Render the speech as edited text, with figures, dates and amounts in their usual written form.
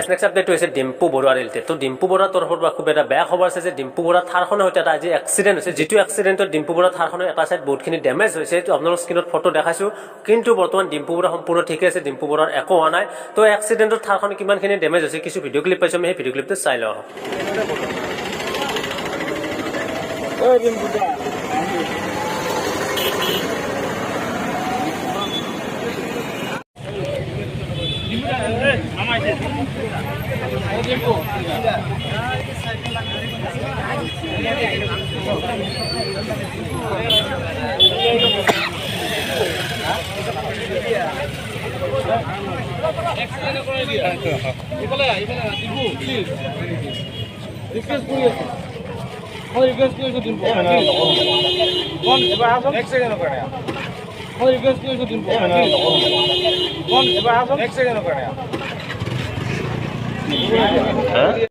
Next আপডেটটো হৈছে Dimpu Barua related. তো ডিম্পু বৰুৱাৰ তৰফৰ পৰা খুব এটা বেয়া খবৰ আছে যে ডিম্পু বৰুৱাৰ থাৰখনৰ সৈতে এটা আজি এক্সিডেণ্ট হৈছে, যিটো এক্সিডেণ্টত ডিম্পু বৰুৱাৰ থাৰখনৰ এটা চাইড বহুতখিনি ডেমেজ হৈছে। এইটো আপোনালোকৰ স্ক্ৰীণত ফটো দেখাইছোঁ, কিন্তু বৰ্তমান ডিম্পু বৰুৱা সম্পূৰ্ণ ঠিকে আছে, ডিম্পু বৰুৱাৰ একো হোৱা নাই। তো এক্সিডেণ্টত থাৰখন কিমানখিনি ডেমেজ হৈছে কিছু ভিডিঅ' ক্লিপ পাইছোঁ, আমি সেই ভিডিঅ' ক্লিপটো চাই লওঁ।